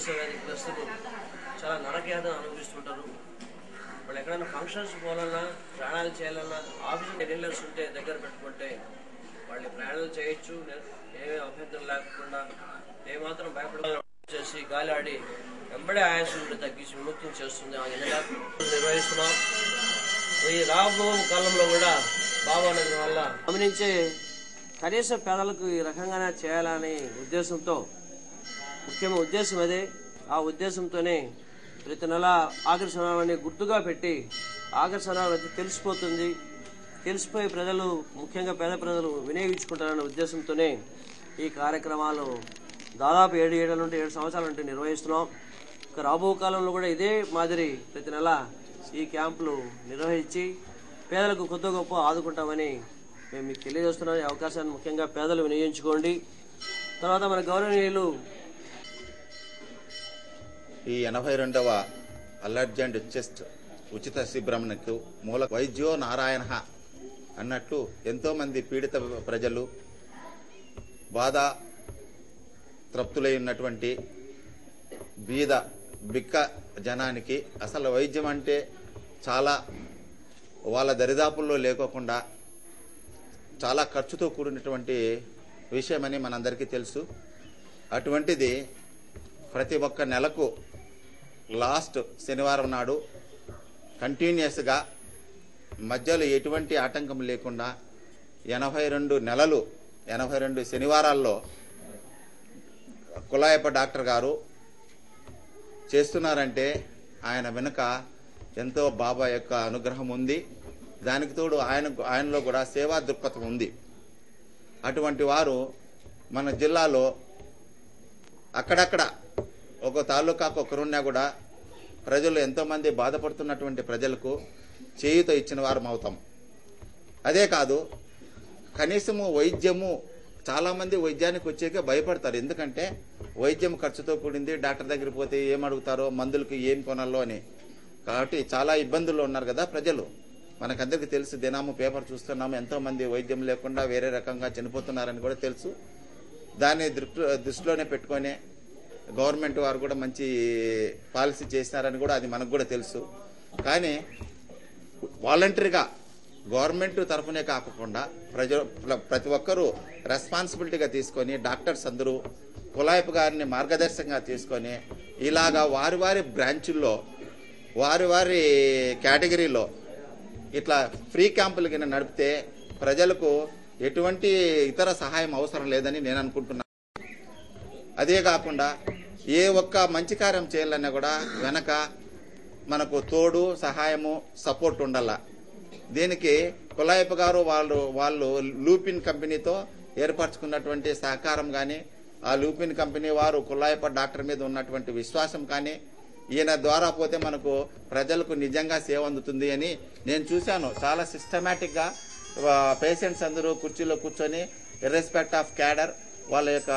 Cancer వ్యాధిగ్రస్తులు చాలా నరకయాతన అనుభవిస్తుంటారు. వాళ్ళు ఎక్కడైనా ఫంక్షన్స్ పోవాలన్నా, ప్రయాణాలు చేయాలన్నా ఆఫీస్ ఎన్ఎల్ఎస్ ఉంటే దగ్గర పెట్టుకుంటే వాళ్ళు ప్రయాణాలు చేయొచ్చు. ఏమీ అభ్యంతరం లేకుండా ఏమాత్రం భయపడాలి చేసి గాలి ఆడి వెంబడే ఆయాసం తగ్గించి విముక్తం చేస్తుంది. ఆ నిర్వహిస్తున్నాం. ఈ రాబో కాలంలో కూడా బాబా నగరం వల్ల గమనించే కనీస పేదలకు ఈ రకంగానే చేయాలనే ఉద్దేశంతో, ముఖ్యమైన ఉద్దేశం అదే. ఆ ఉద్దేశంతోనే ప్రతి నెల ఆఖరి శనివారాన్ని గుర్తుగా పెట్టి ఆఖరి శనివారం తెలిసిపోతుంది, తెలిసిపోయి ప్రజలు, ముఖ్యంగా పేద ప్రజలు వినియోగించుకుంటారనే ఉద్దేశంతోనే ఈ కార్యక్రమాలు దాదాపు 7 సంవత్సరాల నుండి నిర్వహిస్తున్నాం. రాబో కాలంలో కూడా ఇదే మాదిరి ప్రతి నెల ఈ క్యాంపులు నిర్వహించి పేదలకు కొద్ది గొప్ప ఆదుకుంటామని మేము మీకు తెలియజేస్తున్నాం. ఈ అవకాశాన్ని ముఖ్యంగా పేదలు వినియోగించుకోండి. తర్వాత మన గౌరవనీయులు ఈ 82వ అలర్జీ అండ్ చెస్ట్ ఉచిత శిబిరంకు మూల వైద్యో నారాయణ అన్నట్లు ఎంతోమంది పీడిత ప్రజలు, బాధ తృప్తులై ఉన్నటువంటి బీద బిక్క జనానికి అసలు వైద్యం అంటే చాలా వాళ్ళ దరిదాపుల్లో లేకోకుండా చాలా ఖర్చుతో కూడినటువంటి విషయమని మనందరికీ తెలుసు. అటువంటిది ప్రతి ఒక్క నెలకు లాస్ట్ శనివారం నాడు కంటిన్యూస్గా మధ్యలో ఎటువంటి ఆటంకం లేకుండా 82 నెలలు 82 శనివారాల్లో కులాయప్ప డాక్టర్ గారు చేస్తున్నారంటే ఆయన వెనుక ఎంతో బాబా యొక్క అనుగ్రహం ఉంది. దానికి తోడు ఆయనలో కూడా సేవా దృక్పథం ఉంది. అటువంటి వారు మన జిల్లాలో అక్కడక్కడ ఒక తాలూకాకు ఒకరున్నా కూడా ప్రజలు ఎంతోమంది బాధపడుతున్నటువంటి ప్రజలకు చేయూత ఇచ్చిన వారం అవుతాం. అదే కాదు, కనీసము వైద్యము, చాలామంది వైద్యానికి వచ్చాక భయపడతారు. ఎందుకంటే వైద్యం ఖర్చుతో కూడింది, డాక్టర్ దగ్గరికి పోతే ఏం అడుగుతారో, మందులకి ఏం కొనాలో అని. కాబట్టి చాలా ఇబ్బందుల్లో ఉన్నారు కదా ప్రజలు. మనకందరికీ తెలుసు, దినాము పేపర్ చూస్తున్నాము, ఎంతోమంది వైద్యం లేకుండా వేరే రకంగా చనిపోతున్నారని కూడా తెలుసు. దాన్ని దృష్టిలోనే పెట్టుకొని గవర్నమెంట్ వారు కూడా మంచి పాలసీ చేసినారని కూడా అది మనకు కూడా తెలుసు. కానీ వాలంటరీగా గవర్నమెంట్ తరఫునే కాకుండా ప్రతి ఒక్కరూ రెస్పాన్సిబిలిటీగా తీసుకొని, డాక్టర్స్ అందరూ కులాయపు గారిని మార్గదర్శకంగా తీసుకొని ఇలాగా వారి వారి బ్రాంచుల్లో వారి వారి కేటగిరీలో ఇట్లా ఫ్రీ క్యాంపులు కింద నడిపితే ప్రజలకు ఎటువంటి ఇతర సహాయం అవసరం లేదని నేను అనుకుంటున్నాను. అదే కాకుండా ఏ ఒక్క మంచి కార్యం చేయాలన్నా కూడా వెనక మనకు తోడు, సహాయము, సపోర్ట్ ఉండాల. దీనికి కులాయప్ప గారు వాళ్ళు లూపిన్ కంపెనీతో ఏర్పరచుకున్నటువంటి సహకారం కానీ, ఆ లూపిన్ కంపెనీ వారు కులాయప్ప డాక్టర్ మీద ఉన్నటువంటి విశ్వాసం కానీ, ఈయన ద్వారా పోతే మనకు ప్రజలకు నిజంగా సేవ అందుతుంది అని నేను చూశాను. చాలా సిస్టమేటిక్గా పేషెంట్స్ అందరూ కుర్చీలో కూర్చొని ఇర్రెస్పెక్ట్ ఆఫ్ క్యాడర్, వాళ్ళ యొక్క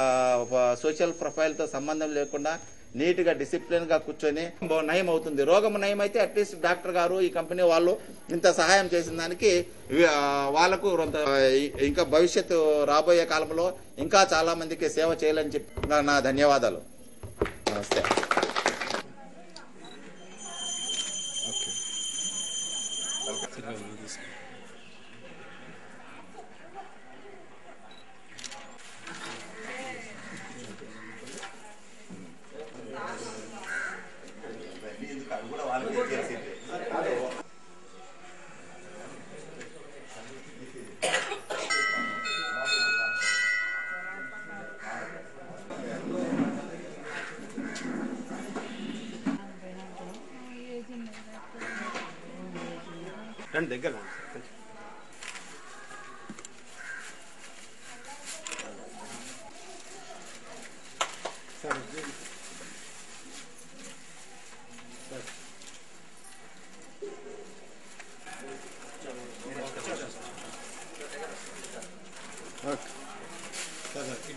సోషల్ ప్రొఫైల్తో సంబంధం లేకుండా నీట్గా డిసిప్లిన్గా కూర్చొని నయం అవుతుంది. రోగం నయం అయితే అట్లీస్ట్ డాక్టర్ గారు, ఈ కంపెనీ వాళ్ళు ఇంత సహాయం చేసిన దానికి వాళ్ళకు ఇంకా భవిష్యత్తు రాబోయే కాలంలో ఇంకా చాలా మందికి సేవ చేయాలని చెప్పి నా ధన్యవాదాలు. నమస్తే. దగ్గర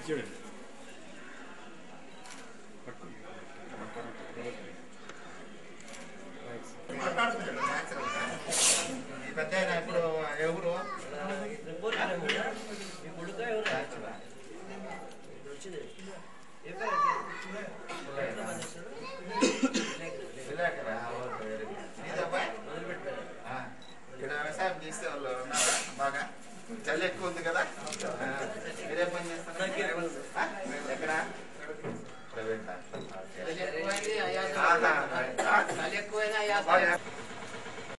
చూడండి. పెద్ద ఇప్పుడు ఎవరు వచ్చింది వ్యవసాయం చేసే వాళ్ళు ఉన్నారా బాగా? చలి ఎక్కువ ఉంది కదా? మీరే పని చేస్తారు ఎక్కడ? ప్రైవేట్.